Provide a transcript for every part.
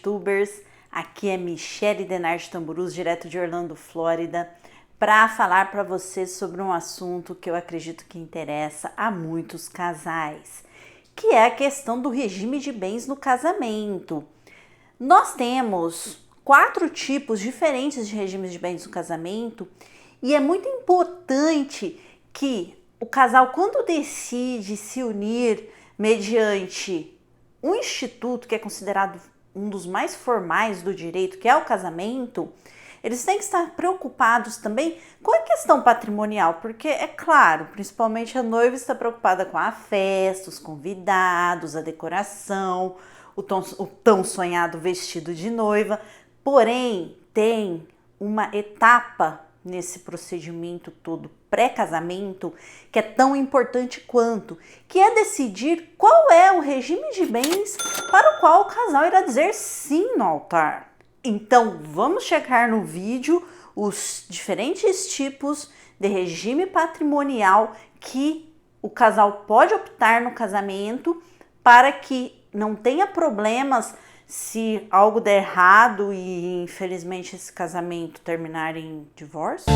Tubers, aqui é Michele Denardi Tamburus, direto de Orlando, Flórida, para falar para vocês sobre um assunto que eu acredito que interessa a muitos casais, que é a questão do regime de bens no casamento. Nós temos 4 tipos diferentes de regimes de bens no casamento e é muito importante que o casal, quando decide se unir mediante um instituto que é considerado um dos mais formais do direito, que é o casamento, eles têm que estar preocupados também com a questão patrimonial, porque é claro, principalmente a noiva está preocupada com a festa, os convidados, a decoração, o tão sonhado vestido de noiva, porém tem uma etapa nesse procedimento todo pré-casamento que é tão importante quanto, que é decidir qual é o regime de bens para o qual o casal irá dizer sim no altar. Então vamos checar no vídeo os diferentes tipos de regime patrimonial que o casal pode optar no casamento para que não tenha problemas se algo der errado e infelizmente esse casamento terminar em divórcio.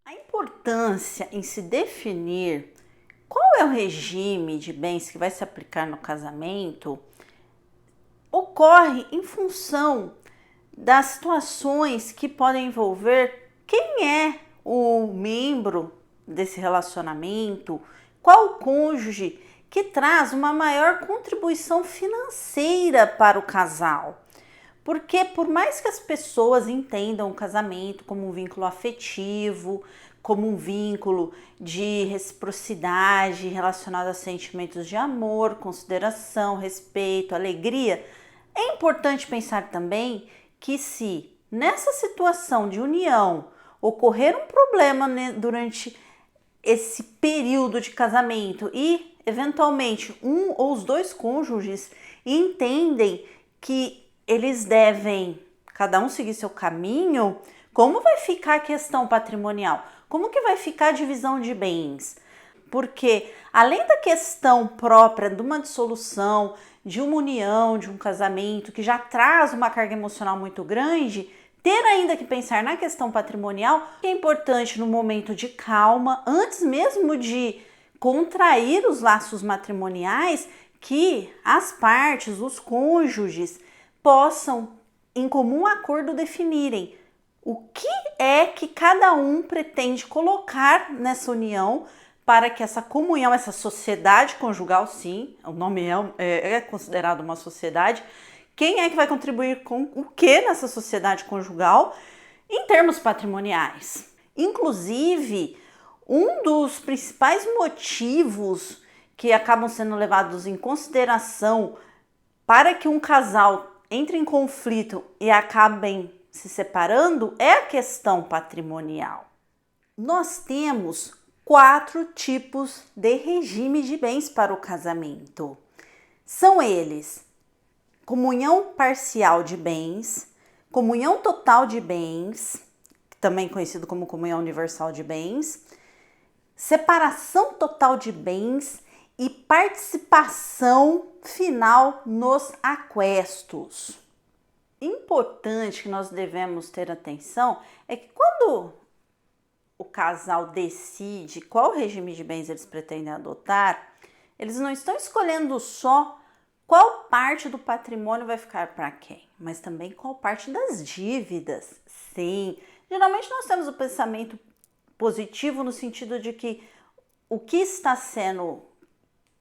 A importância em se definir qual é o regime de bens que vai se aplicar no casamento ocorre em função das situações que podem envolver quem é o membro desse relacionamento, qual o cônjuge que traz uma maior contribuição financeira para o casal. Porque por mais que as pessoas entendam o casamento como um vínculo afetivo, como um vínculo de reciprocidade relacionado a sentimentos de amor, consideração, respeito, alegria, é importante pensar também que se nessa situação de união ocorrer um problema durante esse período de casamento e eventualmente um ou os dois cônjuges entendem que eles devem cada um seguir seu caminho, como vai ficar a questão patrimonial? Como que vai ficar a divisão de bens? Porque além da questão própria de uma dissolução, de uma união, de um casamento que já traz uma carga emocional muito grande, ter ainda que pensar na questão patrimonial, que é importante no momento de calma, antes mesmo de contrair os laços matrimoniais, que as partes, os cônjuges, possam, em comum acordo, definirem o que é que cada um pretende colocar nessa união para que essa comunhão, essa sociedade conjugal, sim, o nome é considerado uma sociedade. Quem é que vai contribuir com o que nessa sociedade conjugal em termos patrimoniais? Inclusive, um dos principais motivos que acabam sendo levados em consideração para que um casal entre em conflito e acabem se separando é a questão patrimonial. Nós temos 4 tipos de regime de bens para o casamento. São eles: comunhão parcial de bens, comunhão total de bens, também conhecido como comunhão universal de bens, separação total de bens e participação final nos aquestos. Importante que nós devemos ter atenção é que quando o casal decide qual regime de bens eles pretendem adotar, eles não estão escolhendo só qual parte do patrimônio vai ficar para quem, mas também qual parte das dívidas. Sim, geralmente nós temos o pensamento positivo no sentido de que o que está sendo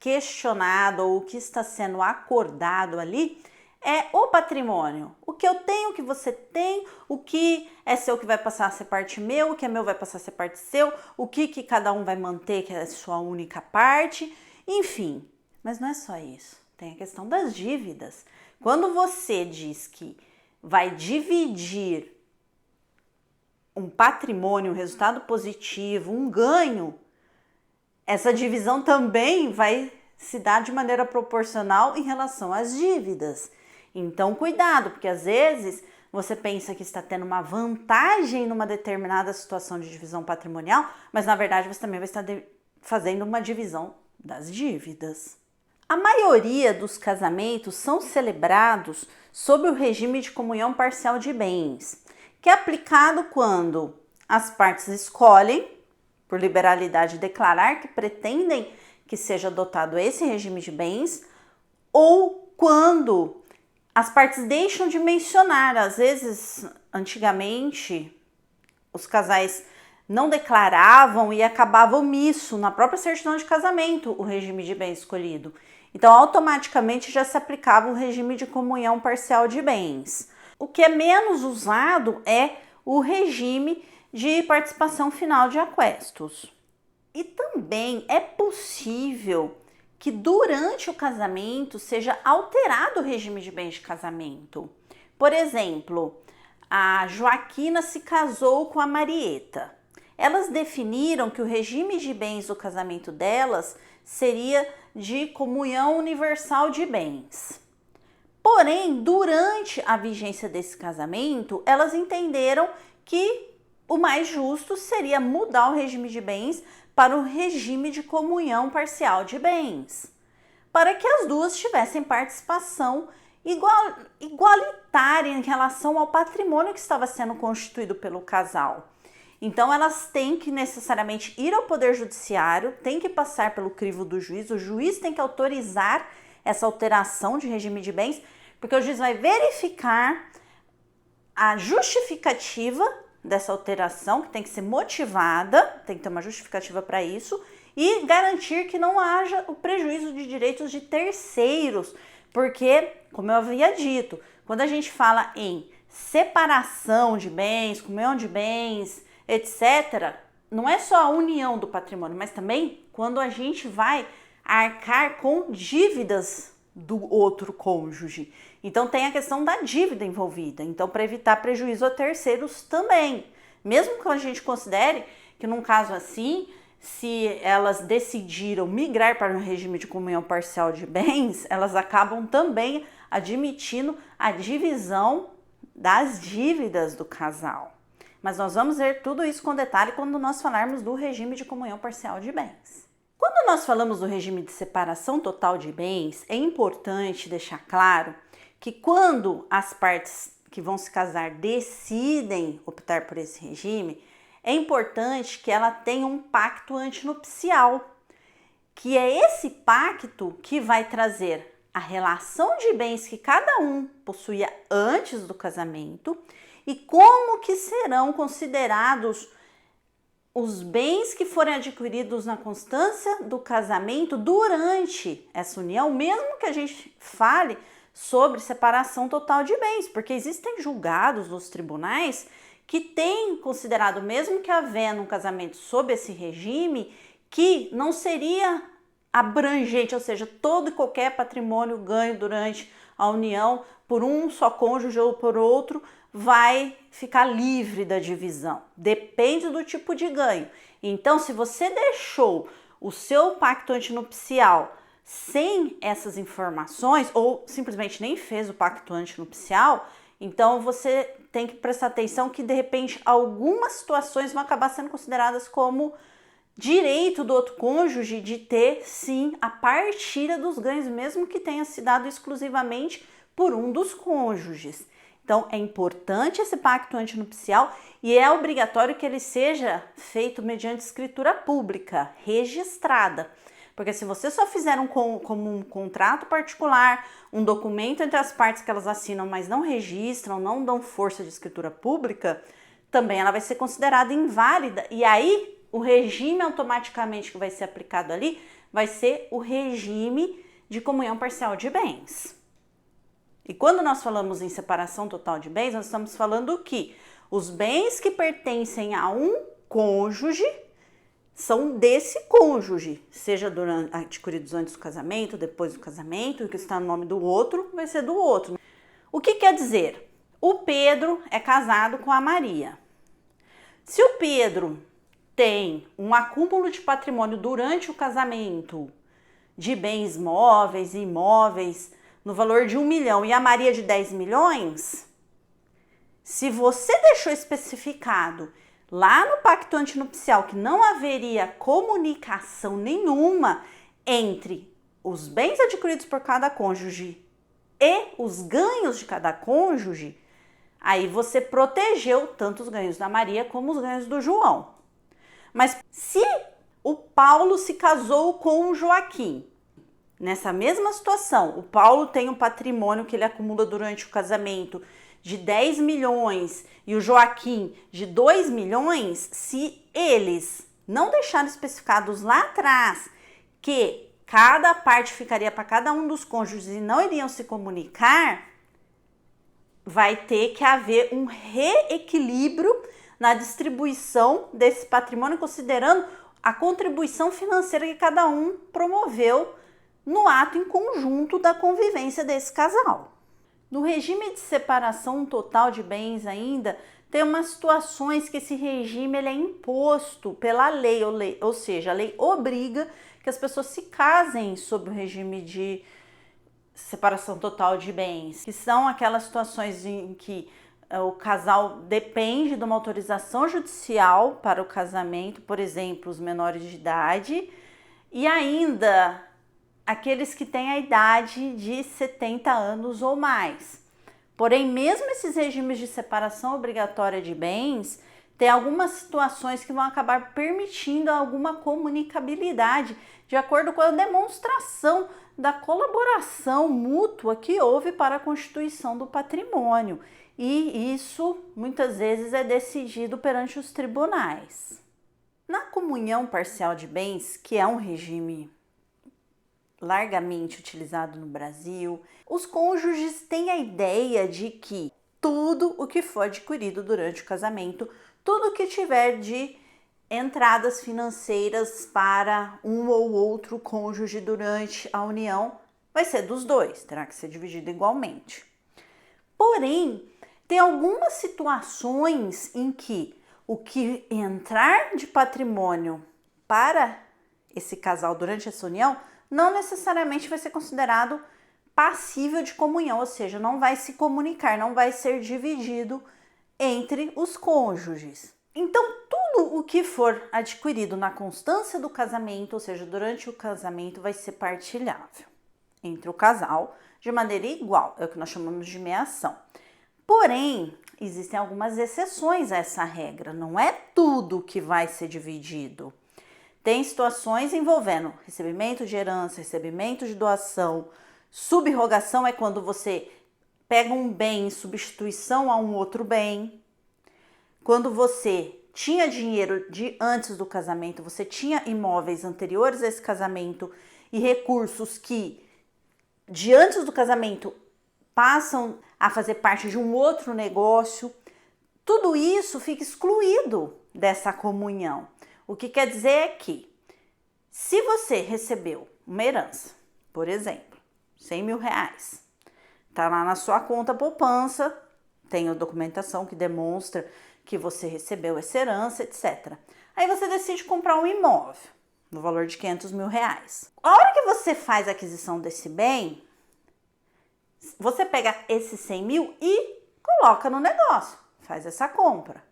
questionado ou o que está sendo acordado ali é o patrimônio. O que eu tenho, o que você tem, o que é seu que vai passar a ser parte meu, o que é meu vai passar a ser parte seu, o que cada um vai manter que é a sua única parte, enfim. Mas não é só isso. Tem a questão das dívidas. Quando você diz que vai dividir um patrimônio, um resultado positivo, um ganho, essa divisão também vai se dar de maneira proporcional em relação às dívidas. Então, cuidado, porque às vezes você pensa que está tendo uma vantagem numa determinada situação de divisão patrimonial, mas na verdade você também vai estar fazendo uma divisão das dívidas. A maioria dos casamentos são celebrados sob o regime de comunhão parcial de bens, que é aplicado quando as partes escolhem, por liberalidade, declarar que pretendem que seja adotado esse regime de bens, ou quando as partes deixam de mencionar. Às vezes, antigamente, os casais não declaravam e acabava omisso na própria certidão de casamento o regime de bens escolhido. Então, automaticamente já se aplicava o regime de comunhão parcial de bens. O que é menos usado é o regime de participação final de aquestos. E também é possível que durante o casamento seja alterado o regime de bens de casamento. Por exemplo, a Joaquina se casou com a Marieta. Elas definiram que o regime de bens do casamento delas seria de comunhão universal de bens. Porém, durante a vigência desse casamento, elas entenderam que o mais justo seria mudar o regime de bens para o regime de comunhão parcial de bens, para que as duas tivessem participação igualitária em relação ao patrimônio que estava sendo constituído pelo casal. Então, elas têm que necessariamente ir ao Poder Judiciário, têm que passar pelo crivo do juiz, o juiz tem que autorizar essa alteração de regime de bens, porque o juiz vai verificar a justificativa dessa alteração, que tem que ser motivada, tem que ter uma justificativa para isso, e garantir que não haja o prejuízo de direitos de terceiros, porque, como eu havia dito, quando a gente fala em separação de bens, comunhão de bens, etc., não é só a união do patrimônio, mas também quando a gente vai arcar com dívidas do outro cônjuge. Então tem a questão da dívida envolvida. Então, para evitar prejuízo a terceiros também. Mesmo que a gente considere que num caso assim, se elas decidiram migrar para um regime de comunhão parcial de bens, elas acabam também admitindo a divisão das dívidas do casal. Mas nós vamos ver tudo isso com detalhe quando nós falarmos do regime de comunhão parcial de bens. Quando nós falamos do regime de separação total de bens, é importante deixar claro que quando as partes que vão se casar decidem optar por esse regime, é importante que ela tenha um pacto antinupcial, que é esse pacto que vai trazer a relação de bens que cada um possuía antes do casamento e como que serão considerados os bens que forem adquiridos na constância do casamento durante essa união, mesmo que a gente fale sobre separação total de bens, porque existem julgados nos tribunais que têm considerado, mesmo que havendo um casamento sob esse regime, que não seria abrangente, ou seja, todo e qualquer patrimônio ganho durante a união por um só cônjuge ou por outro vai ficar livre da divisão. Depende do tipo de ganho. Então, se você deixou o seu pacto antinupcial sem essas informações ou simplesmente nem fez o pacto antinupcial, então você tem que prestar atenção que de repente algumas situações vão acabar sendo consideradas como direito do outro cônjuge de ter sim a partilha dos ganhos, mesmo que tenha se dado exclusivamente por um dos cônjuges. Então é importante esse pacto antinupcial e é obrigatório que ele seja feito mediante escritura pública, registrada. Porque se você só fizer como um contrato particular, um documento entre as partes que elas assinam, mas não registram, não dão força de escritura pública, também ela vai ser considerada inválida. E aí, o regime automaticamente que vai ser aplicado ali vai ser o regime de comunhão parcial de bens. E quando nós falamos em separação total de bens, nós estamos falando que os bens que pertencem a um cônjuge são desse cônjuge, seja adquiridos antes do casamento, depois do casamento, o que está no nome do outro vai ser do outro. O que quer dizer? O Pedro é casado com a Maria. Se o Pedro tem um acúmulo de patrimônio durante o casamento de bens móveis e imóveis no valor de 1 milhão e a Maria de 10 milhões, Se você deixou especificado lá no pacto antinupcial que não haveria comunicação nenhuma entre os bens adquiridos por cada cônjuge e os ganhos de cada cônjuge, aí você protegeu tanto os ganhos da Maria como os ganhos do João. Mas se o Paulo se casou com o Joaquim, nessa mesma situação, o Paulo tem um patrimônio que ele acumula durante o casamento de 10 milhões e o Joaquim de 2 milhões, se eles não deixaram especificados lá atrás que cada parte ficaria para cada um dos cônjuges e não iriam se comunicar, vai ter que haver um reequilíbrio na distribuição desse patrimônio, considerando a contribuição financeira que cada um promoveu no ato em conjunto da convivência desse casal. No regime de separação total de bens ainda, tem umas situações que esse regime ele é imposto pela lei, ou seja, a lei obriga que as pessoas se casem sob o regime de separação total de bens, que são aquelas situações em que o casal depende de uma autorização judicial para o casamento, por exemplo, os menores de idade, e ainda aqueles que têm a idade de 70 anos ou mais. Porém, mesmo esses regimes de separação obrigatória de bens, tem algumas situações que vão acabar permitindo alguma comunicabilidade, de acordo com a demonstração da colaboração mútua que houve para a constituição do patrimônio. E isso, muitas vezes, é decidido perante os tribunais. Na comunhão parcial de bens, que é um regime largamente utilizado no Brasil, os cônjuges têm a ideia de que tudo o que for adquirido durante o casamento, tudo que tiver de entradas financeiras para um ou outro cônjuge durante a união, vai ser dos dois, terá que ser dividido igualmente. Porém, tem algumas situações em que o que entrar de patrimônio para esse casal durante essa união não necessariamente vai ser considerado passível de comunhão, ou seja, não vai se comunicar, não vai ser dividido entre os cônjuges. Então, tudo o que for adquirido na constância do casamento, ou seja, durante o casamento, vai ser partilhável entre o casal de maneira igual, é o que nós chamamos de meação. Porém, existem algumas exceções a essa regra, não é tudo que vai ser dividido. Tem situações envolvendo recebimento de herança, recebimento de doação, subrogação é quando você pega um bem em substituição a um outro bem. Quando você tinha dinheiro de antes do casamento, você tinha imóveis anteriores a esse casamento e recursos que de antes do casamento passam a fazer parte de um outro negócio, tudo isso fica excluído dessa comunhão. O que quer dizer é que, se você recebeu uma herança, por exemplo, 100 mil reais, tá lá na sua conta poupança, tem a documentação que demonstra que você recebeu essa herança, etc. Aí você decide comprar um imóvel, no valor de 500 mil reais. A hora que você faz a aquisição desse bem, você pega esses 100 mil e coloca no negócio, faz essa compra.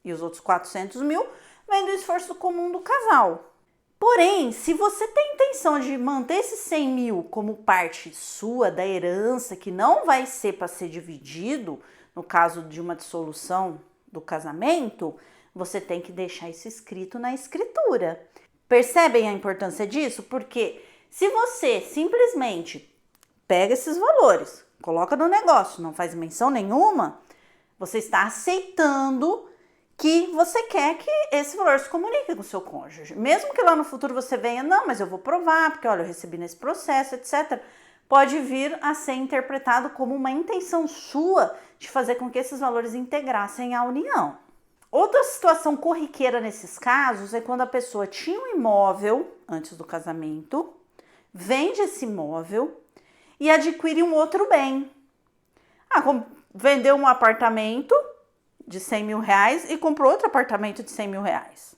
E os outros 400 mil vem do esforço comum do casal. Porém, se você tem intenção de manter esses 100 mil como parte sua da herança, que não vai ser para ser dividido, no caso de uma dissolução do casamento, você tem que deixar isso escrito na escritura. Percebem a importância disso? Porque se você simplesmente pega esses valores, coloca no negócio, não faz menção nenhuma, você está aceitando que você quer que esse valor se comunique com o seu cônjuge. Mesmo que lá no futuro você venha, não, mas eu vou provar, porque olha, eu recebi nesse processo, etc. Pode vir a ser interpretado como uma intenção sua de fazer com que esses valores integrassem a união. Outra situação corriqueira nesses casos é quando a pessoa tinha um imóvel antes do casamento, vende esse imóvel e adquire um outro bem. Vendeu um apartamento de 100 mil reais e comprou outro apartamento de 100 mil reais.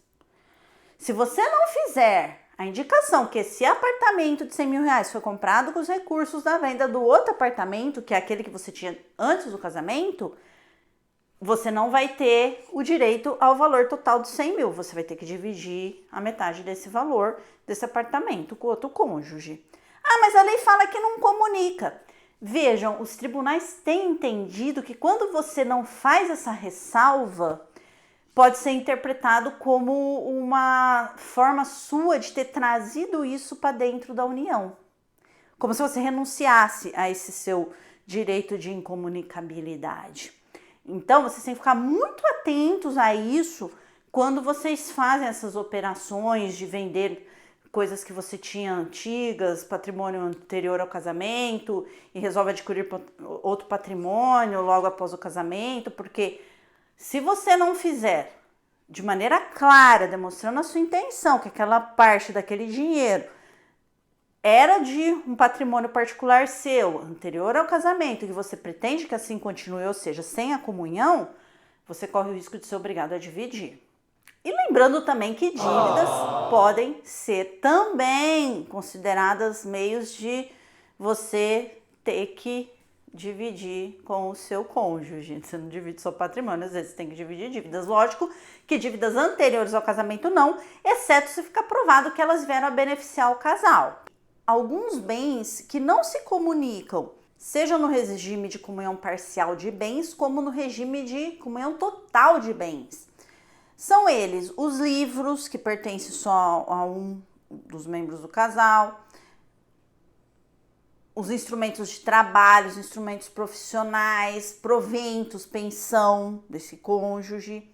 Se você não fizer a indicação que esse apartamento de 100 mil reais foi comprado com os recursos da venda do outro apartamento, que é aquele que você tinha antes do casamento, você não vai ter o direito ao valor total de 100 mil. Você vai ter que dividir a metade desse valor desse apartamento com o outro cônjuge. Ah, mas a lei fala que não comunica. Vejam, os tribunais têm entendido que quando você não faz essa ressalva, pode ser interpretado como uma forma sua de ter trazido isso para dentro da união. Como se você renunciasse a esse seu direito de incomunicabilidade. Então, vocês têm que ficar muito atentos a isso quando vocês fazem essas operações de vender coisas que você tinha antigas, patrimônio anterior ao casamento, e resolve adquirir outro patrimônio logo após o casamento, porque se você não fizer de maneira clara, demonstrando a sua intenção, que aquela parte daquele dinheiro era de um patrimônio particular seu, anterior ao casamento, que você pretende que assim continue, ou seja, sem a comunhão, você corre o risco de ser obrigado a dividir. E lembrando também que dívidas podem ser também consideradas meios de você ter que dividir com o seu cônjuge. Você não divide seu patrimônio, às vezes você tem que dividir dívidas. Lógico que dívidas anteriores ao casamento não, exceto se ficar provado que elas vieram a beneficiar o casal. Alguns bens que não se comunicam, seja no regime de comunhão parcial de bens, como no regime de comunhão total de bens. São eles os livros, que pertencem só a um dos membros do casal, os instrumentos de trabalho, os instrumentos profissionais, proventos, pensão desse cônjuge.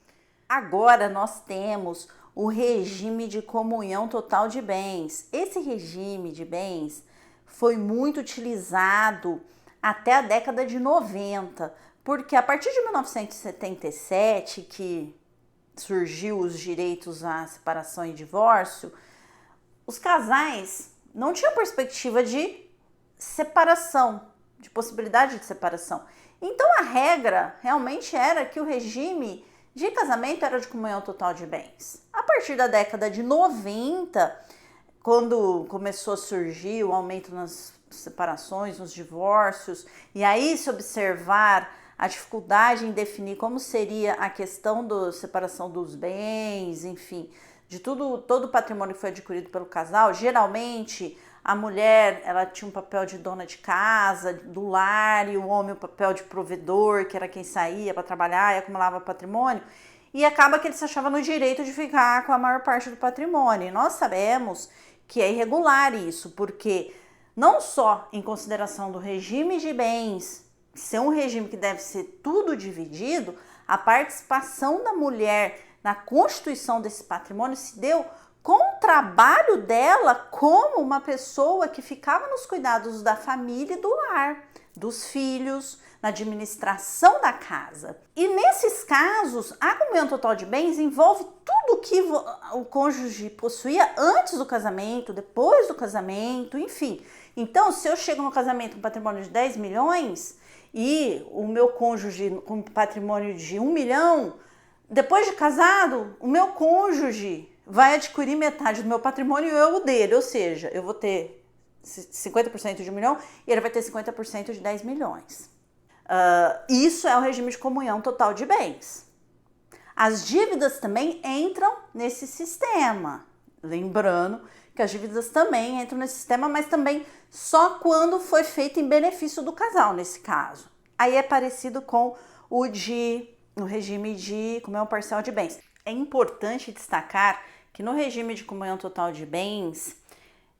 Agora nós temos o regime de comunhão total de bens. Esse regime de bens foi muito utilizado até a década de 90, porque a partir de 1977, que surgiu os direitos à separação e divórcio, os casais não tinham perspectiva de separação, de possibilidade de separação. Então a regra realmente era que o regime de casamento era de comunhão total de bens. A partir da década de 90, quando começou a surgir o aumento nas separações, nos divórcios, e aí se observar a dificuldade em definir como seria a questão da separação dos bens, enfim, de todo o patrimônio que foi adquirido pelo casal, geralmente a mulher, ela tinha um papel de dona de casa, do lar, e o homem o papel de provedor, que era quem saía para trabalhar e acumulava patrimônio, e acaba que ele se achava no direito de ficar com a maior parte do patrimônio. E nós sabemos que é irregular isso, porque não só em consideração do regime de bens, ser um regime que deve ser tudo dividido, a participação da mulher na constituição desse patrimônio se deu com o trabalho dela como uma pessoa que ficava nos cuidados da família e do lar, dos filhos, na administração da casa. E nesses casos, a comunhão total de bens envolve tudo que o cônjuge possuía antes do casamento, depois do casamento, enfim. Então, se eu chego no casamento com patrimônio de 10 milhões e o meu cônjuge com patrimônio de 1 milhão, depois de casado, o meu cônjuge vai adquirir metade do meu patrimônio e eu o dele, ou seja, eu vou ter 50% de 1 milhão e ele vai ter 50% de 10 milhões. Isso é o regime de comunhão total de bens. As dívidas também entram nesse sistema, lembrando que as dívidas também entram nesse sistema, mas também só quando foi feito em benefício do casal, nesse caso. Aí é parecido com o regime de comunhão parcial de bens. É importante destacar que no regime de comunhão total de bens,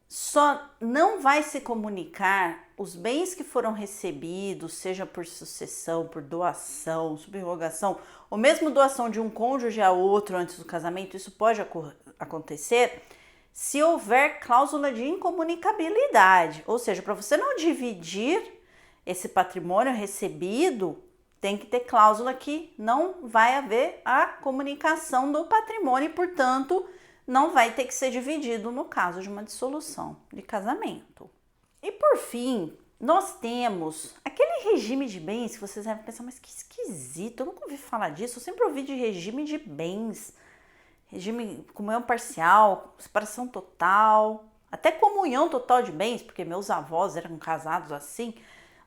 só não vai se comunicar os bens que foram recebidos, seja por sucessão, por doação, subrogação, ou mesmo doação de um cônjuge a outro antes do casamento. Isso pode acontecer se houver cláusula de incomunicabilidade, ou seja, para você não dividir esse patrimônio recebido, tem que ter cláusula que não vai haver a comunicação do patrimônio e, portanto, não vai ter que ser dividido no caso de uma dissolução de casamento. E por fim, nós temos aquele regime de bens que vocês devem pensar, mas que esquisito, eu nunca ouvi falar disso, eu sempre ouvi de regime de bens, regime comunhão parcial, separação total, até comunhão total de bens, porque meus avós eram casados assim.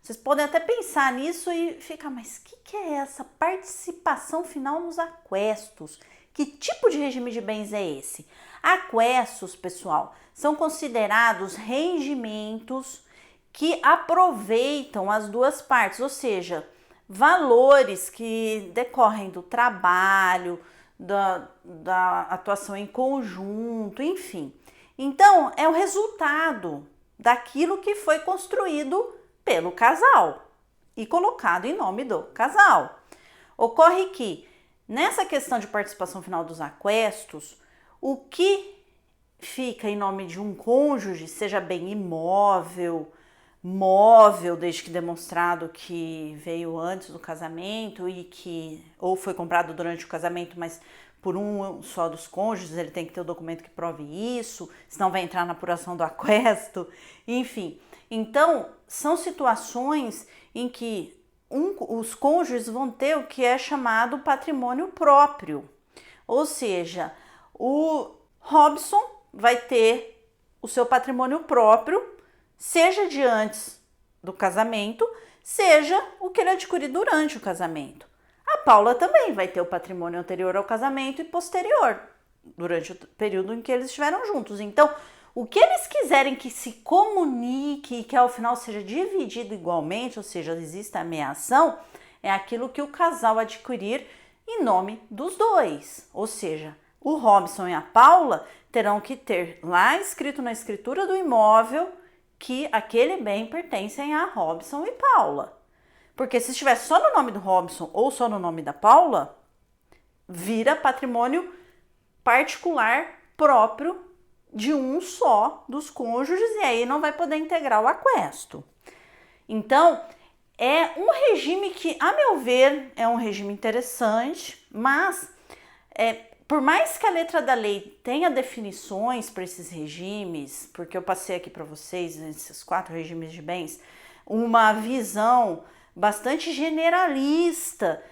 Vocês podem até pensar nisso e ficar, mas o que é essa participação final nos aquestos? Que tipo de regime de bens é esse? Aquestos, pessoal, são considerados rendimentos que aproveitam as duas partes, ou seja, valores que decorrem do trabalho, da atuação em conjunto, enfim. Então, é o resultado daquilo que foi construído pelo casal e colocado em nome do casal. Ocorre que, nessa questão de participação final dos aquestos, o que fica em nome de um cônjuge, seja bem imóvel, móvel, desde que demonstrado que veio antes do casamento e que ou foi comprado durante o casamento, mas por um só dos cônjuges, ele tem que ter o documento que prove isso, senão vai entrar na apuração do aquesto, enfim. Então, são situações em que os cônjuges vão ter o que é chamado patrimônio próprio, ou seja, o Robson vai ter o seu patrimônio próprio, seja de antes do casamento, seja o que ele adquiriu durante o casamento. A Paula também vai ter o patrimônio anterior ao casamento e posterior, durante o período em que eles estiveram juntos. Então, o que eles quiserem que se comunique e que ao final seja dividido igualmente, ou seja, exista ameação, é aquilo que o casal adquirir em nome dos dois. Ou seja, o Robson e a Paula terão que ter lá escrito na escritura do imóvel que aquele bem pertencem a Robson e Paula. Porque se estiver só no nome do Robson ou só no nome da Paula, vira patrimônio particular próprio de um só dos cônjuges e aí não vai poder integrar o aquesto. Então, é um regime que, a meu ver, é um regime interessante, mas por mais que a letra da lei tenha definições para esses regimes, porque eu passei aqui para vocês, esses 4 regimes de bens, uma visão bastante generalista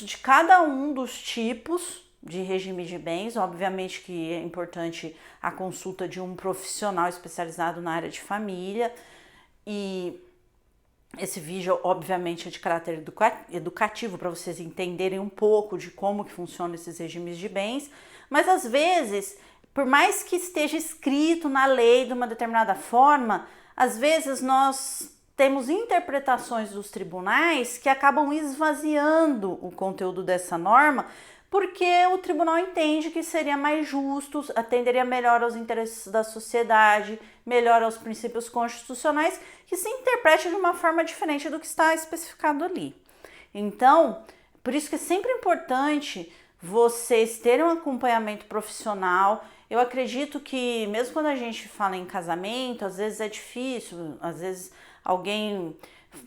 de cada um dos tipos de regime de bens. Obviamente que é importante a consulta de um profissional especializado na área de família, e esse vídeo obviamente é de caráter educativo para vocês entenderem um pouco de como que funcionam esses regimes de bens, mas às vezes, por mais que esteja escrito na lei de uma determinada forma, às vezes nós temos interpretações dos tribunais que acabam esvaziando o conteúdo dessa norma, porque o tribunal entende que seria mais justo, atenderia melhor aos interesses da sociedade, melhor aos princípios constitucionais, que se interprete de uma forma diferente do que está especificado ali. Então, por isso que é sempre importante vocês terem um acompanhamento profissional. Eu acredito que mesmo quando a gente fala em casamento, às vezes é difícil, às vezes alguém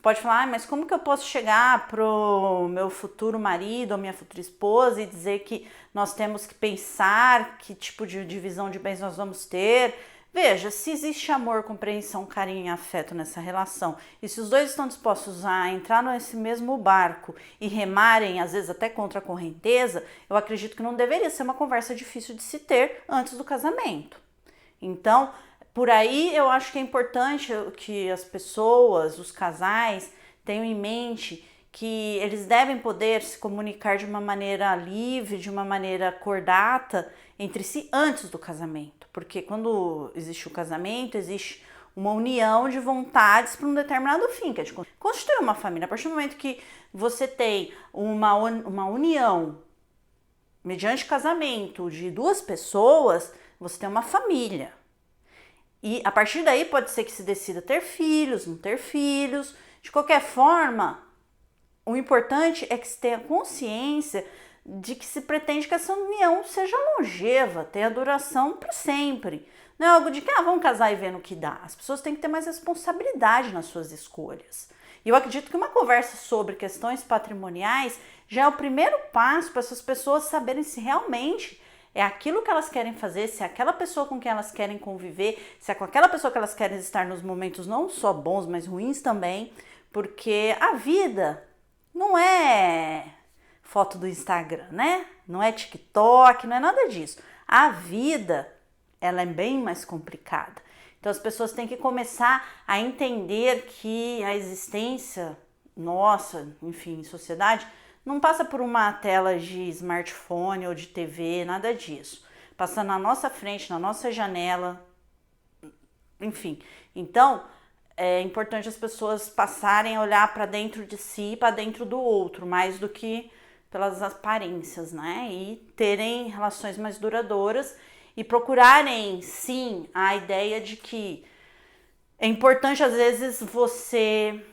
pode falar, mas como que eu posso chegar pro meu futuro marido ou minha futura esposa e dizer que nós temos que pensar que tipo de divisão de bens nós vamos ter? Veja, se existe amor, compreensão, carinho e afeto nessa relação, e se os dois estão dispostos a entrar nesse mesmo barco e remarem, às vezes até contra a correnteza, eu acredito que não deveria ser uma conversa difícil de se ter antes do casamento. Então, por aí eu acho que é importante que as pessoas, os casais, tenham em mente que eles devem poder se comunicar de uma maneira livre, de uma maneira cordata entre si antes do casamento. Porque quando existe o casamento, existe uma união de vontades para um determinado fim, que é de constituir uma família. A partir do momento que você tem uma união mediante casamento de 2 pessoas, você tem uma família. E a partir daí pode ser que se decida ter filhos, não ter filhos. De qualquer forma, o importante é que se tenha consciência de que se pretende que essa união seja longeva, tenha duração para sempre. Não é algo de que vamos casar e ver no que dá. As pessoas têm que ter mais responsabilidade nas suas escolhas. E eu acredito que uma conversa sobre questões patrimoniais já é o primeiro passo para essas pessoas saberem se realmente é aquilo que elas querem fazer, se é aquela pessoa com quem elas querem conviver, se é com aquela pessoa que elas querem estar nos momentos não só bons, mas ruins também, porque a vida não é foto do Instagram, né? Não é TikTok, não é nada disso. A vida, ela é bem mais complicada. Então as pessoas têm que começar a entender que a existência nossa, enfim, em sociedade, não passa por uma tela de smartphone ou de TV, nada disso. Passa na nossa frente, na nossa janela, enfim. Então, é importante as pessoas passarem a olhar para dentro de si e para dentro do outro, mais do que pelas aparências, né? E terem relações mais duradouras e procurarem, sim, a ideia de que é importante, às vezes, você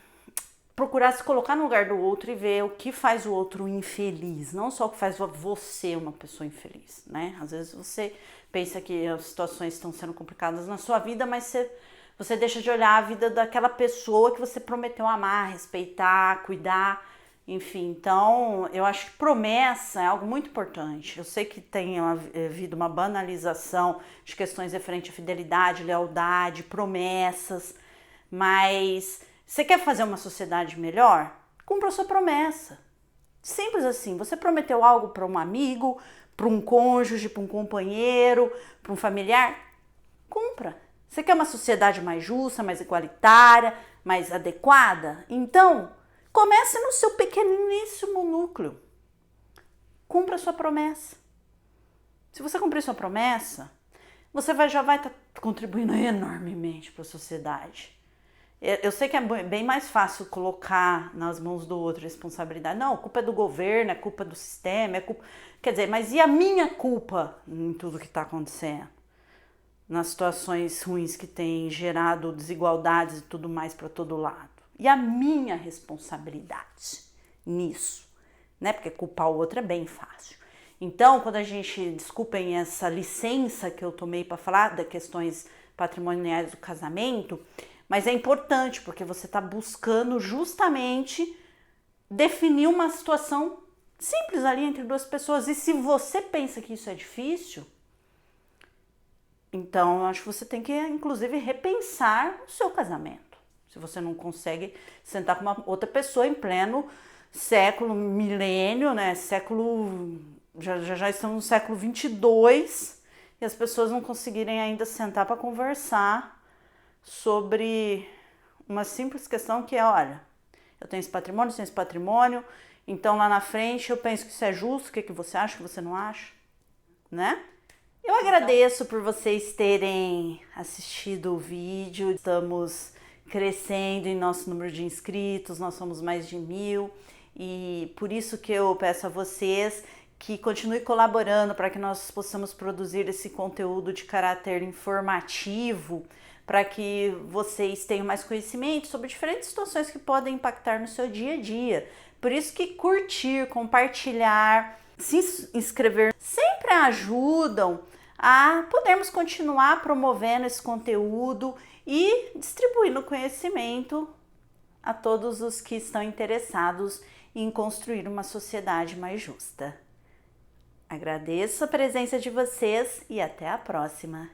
procurar se colocar no lugar do outro e ver o que faz o outro infeliz, não só o que faz você uma pessoa infeliz, né? Às vezes você pensa que as situações estão sendo complicadas na sua vida, mas você deixa de olhar a vida daquela pessoa que você prometeu amar, respeitar, cuidar, enfim. Então, eu acho que promessa é algo muito importante. Eu sei que tem havido uma banalização de questões referentes à fidelidade, lealdade, promessas, mas você quer fazer uma sociedade melhor? Cumpra a sua promessa. Simples assim. Você prometeu algo para um amigo, para um cônjuge, para um companheiro, para um familiar? Cumpra. Você quer uma sociedade mais justa, mais igualitária, mais adequada? Então, comece no seu pequeníssimo núcleo. Cumpra a sua promessa. Se você cumprir sua promessa, você já vai estar contribuindo enormemente para a sociedade. Eu sei que é bem mais fácil colocar nas mãos do outro a responsabilidade. Não, a culpa é do governo, é culpa do sistema, é culpa... Quer dizer, mas e a minha culpa em tudo que está acontecendo? Nas situações ruins que tem gerado desigualdades e tudo mais para todo lado. E a minha responsabilidade nisso, né? Porque culpar o outro é bem fácil. Então, quando a gente, desculpem essa licença que eu tomei para falar das questões patrimoniais do casamento, mas é importante porque você está buscando justamente definir uma situação simples ali entre duas pessoas. E se você pensa que isso é difícil, então eu acho que você tem que, inclusive, repensar o seu casamento. Se você não consegue sentar com uma outra pessoa em pleno século, milênio, né? Já estamos no século 22 e as pessoas não conseguirem ainda sentar para conversar sobre uma simples questão que é, olha, eu tenho esse patrimônio, então lá na frente eu penso que isso é justo, o que você acha, o que você não acha, né? Eu agradeço por vocês terem assistido o vídeo, estamos crescendo em nosso número de inscritos, nós somos mais de 1000 e por isso que eu peço a vocês que continue colaborando para que nós possamos produzir esse conteúdo de caráter informativo, para que vocês tenham mais conhecimento sobre diferentes situações que podem impactar no seu dia a dia. Por isso que curtir, compartilhar, se inscrever sempre ajudam a podermos continuar promovendo esse conteúdo e distribuindo conhecimento a todos os que estão interessados em construir uma sociedade mais justa. Agradeço a presença de vocês e até a próxima!